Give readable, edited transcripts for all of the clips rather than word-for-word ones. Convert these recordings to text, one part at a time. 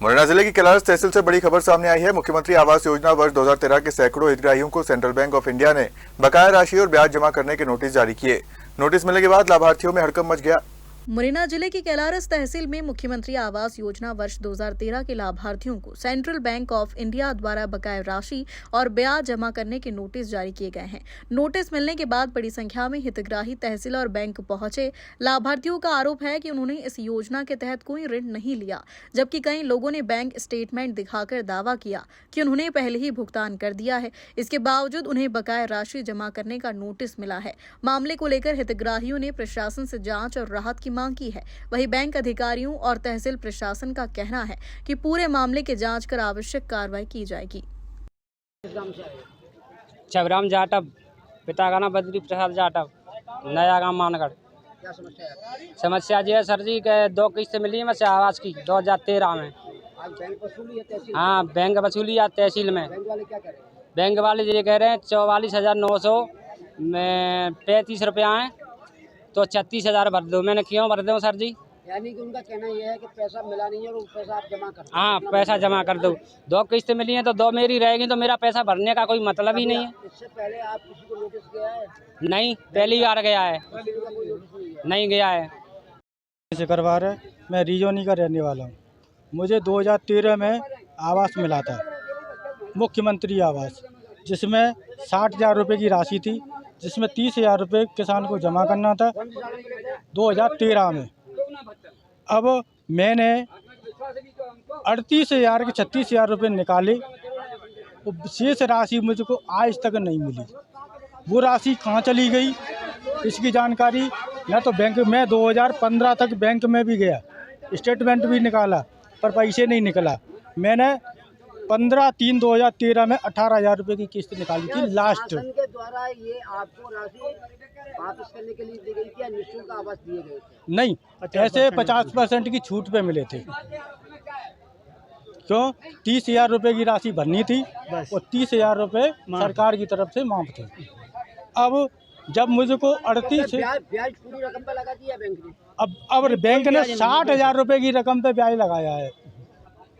मुरैना जिले की कैलाश तहसील से बड़ी खबर सामने आई है। मुख्यमंत्री आवास योजना वर्ष 2013 के सैकड़ों हितग्राहियों को सेंट्रल बैंक ऑफ इंडिया ने बकाया राशि और ब्याज जमा करने के नोटिस जारी किए। नोटिस मिलने के बाद लाभार्थियों में हड़कंप मच गया। मुरैना जिले की कैलारस तहसील में मुख्यमंत्री आवास योजना वर्ष 2013 के लाभार्थियों को सेंट्रल बैंक ऑफ इंडिया द्वारा बकाया राशि और ब्याज जमा करने के नोटिस जारी किए गए हैं। नोटिस मिलने के बाद बड़ी संख्या में हितग्राही तहसील और बैंक पहुंचे। लाभार्थियों का आरोप है कि उन्होंने इस योजना के तहत कोई ऋण नहीं लिया, जबकि कई लोगों ने बैंक स्टेटमेंट दिखाकर दावा किया कि उन्होंने पहले ही भुगतान कर दिया है। इसके बावजूद उन्हें बकाया राशि जमा करने का नोटिस मिला है। मामले को लेकर हितग्राहियों ने प्रशासन से जांच और राहत की मांग की है। वहीं बैंक अधिकारियों और तहसील प्रशासन का कहना है कि पूरे मामले की जांच कर आवश्यक कार्रवाई की जाएगी। छबराम जाटव, पिता का नाम बद्री प्रसाद जाटव, नया गांव मानगढ़। क्या समस्या है? समस्या ये है सर जी के 2 किस्त मिली है मुझसे आवास की 2013 में। आज बैंक वसूली है तहसील? हाँ, बैंक वसूली या तहसील में। बैंक वाले क्या कह रहे हैं? बैंक वाले ये कह रहे हैं 44,900 में 35 रुपया हैं, तो 36,000 भर दो। मैंने क्यों भर दूँ सर जी? यानी कि उनका कहना यह है कि पैसा मिला नहीं है और वो पैसा आप जमा कर दो। हाँ, पैसा जमा कर दो। 2 किस्त मिली हैं तो 2 मेरी रहेगी, तो मेरा पैसा भरने का कोई मतलब ही नहीं है। इससे पहले आप किसी को नोटिस गया है? नहीं, पहली बार गया है, किसी का कोई नोटिस नहीं है? नहीं गया है। से करवा रहे, मैं रिजोनी का रहने वाला हूँ। मुझे 2013 में आवास मिला था, मुख्यमंत्री आवास, जिसमें 60,000 रुपये की राशि थी, जिसमें 30,000 रुपये किसान को जमा करना था 2013 में। अब मैंने 38,000 के 36,000 रुपये निकाले, वो शेष राशि मुझको आज तक नहीं मिली। वो राशि कहाँ चली गई इसकी जानकारी न तो बैंक में 2015 तक बैंक में भी गया, स्टेटमेंट भी निकाला, पर पैसे नहीं निकला। मैंने 15/3/2013 में 18,000 रुपये की किस्त निकाली थी लास्ट। शासन के द्वारा ये आपको राशि वापस करने के लिए दी गई थी या निःशुल्क आवास दिए गए थे? नहीं, ऐसे 50% की छूट पे मिले थे। क्यों? 30,000 रुपये की राशि भरनी थी और 30,000 रुपये सरकार की तरफ से माफ थे। अब जब मुझको 38 ब्याज पूरी रकम पे लगा दिया बैंक ने? अब बैंक ने 60,000 रुपये की रकम पे ब्याज लगाया है।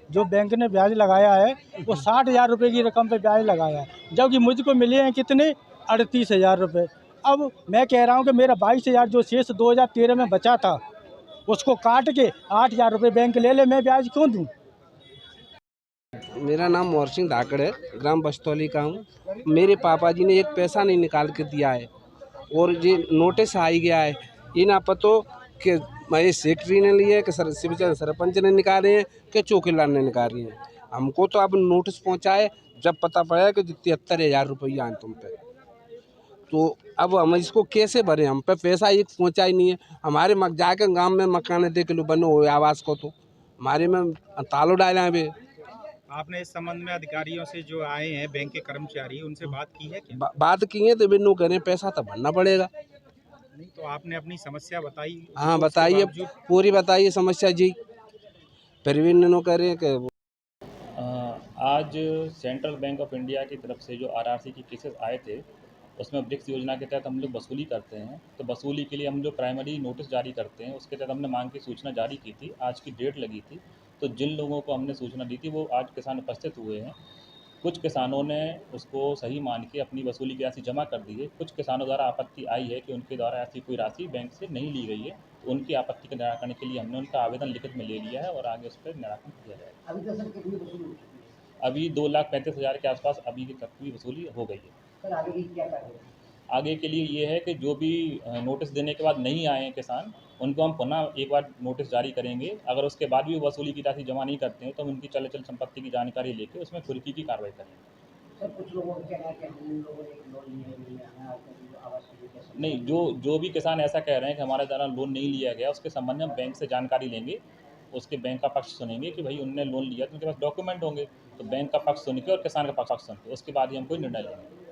जो बैंक ने ब्याज लगाया है वो 60,000 रुपये की रकम पे ब्याज लगाया है, जबकि मुझको मिले हैं कितने? 38,000 रुपये। अब मैं कह रहा हूँ कि मेरा 22,000 जो शेष 2013 में बचा था उसको काट के 8,000 रुपये बैंक ले ले, मैं ब्याज क्यों दूँ? मेरा नाम मोहर सिंह धाकड़ है, ग्राम बस्तौली का हूँ। मेरे पापा जी ने एक पैसा नहीं निकाल के दिया है और ये नोटिस आ ही गया है। ये ना पतो कि मैं सेक्रेटरी ने लिए कि सरपंच ने निकाले हैं कि चौकीदार ने निकाले हैं। हमको तो अब नोटिस पहुँचाए जब पता पड़ा कि 73,000 रुपया हैं तुम पे, तो अब हम इसको कैसे भरें? हम पे पैसा एक पहुँचा ही नहीं है। हमारे जाकर गाँव में मकान देख लो बनो हुए आवास को, तो हमारे में तालों डाले हैं। आपने इस संबंध में अधिकारियों से जो आए हैं बैंक के कर्मचारी, उनसे बात की है क्या? बात की है तो बिन्नू करें, पैसा तो भरना पड़ेगा। नहीं तो आपने अपनी समस्या बताई? हाँ बताइए, पूरी बताइए समस्या जी, फिर भी इन्होंने करें कि आज सेंट्रल बैंक ऑफ इंडिया की तरफ से जो आरआरसी की केसेस आए थे, उसमें ब्रिक्स योजना के तहत हम लोग वसूली करते हैं। तो वसूली के लिए हम जो प्राइमरी नोटिस जारी करते हैं, उसके तहत हमने मांग की सूचना जारी की थी। आज की डेट लगी थी, तो जिन लोगों को हमने सूचना दी थी वो आज किसान उपस्थित हुए हैं। कुछ किसानों ने उसको सही मान के अपनी वसूली की राशि जमा कर दी है। कुछ किसानों द्वारा आपत्ति आई है कि उनके द्वारा ऐसी कोई राशि बैंक से नहीं ली गई है, तो उनकी आपत्ति के निराकरण के लिए हमने उनका आवेदन लिखित में ले लिया है और आगे उस पर निराकरण किया जाएगा। अभी तक सर कितनी वसूली हो चुकी है? अभी 2,35,000 के आसपास अभी तक की वसूली हो गई है। सर आगे की क्या कार्रवाई? आगे के लिए ये है कि जो भी नोटिस देने के बाद नहीं आए हैं किसान, उनको हम पुनः एक बार नोटिस जारी करेंगे। अगर उसके बाद भी वसूली की राशि जमा नहीं करते हैं तो हम उनकी चल संपत्ति की जानकारी लेकर उसमें कुर्की की कार्रवाई करेंगे। सर कुछ लोगों का कहना है कि हम लोगों ने लोन लिया है आवास के लिए। नहीं, जो भी किसान ऐसा कह रहे हैं कि हमारे द्वारा लोन नहीं लिया गया, उसके संबंध में हम बैंक से जानकारी लेंगे, उसके बैंक का पक्ष सुनेंगे कि भाई उनने लोन लिया तो उनके पास डॉक्यूमेंट होंगे, तो बैंक का पक्ष सुन के और किसान का पक्ष सुन के उसके बाद ही हम कोई निर्णय लेंगे।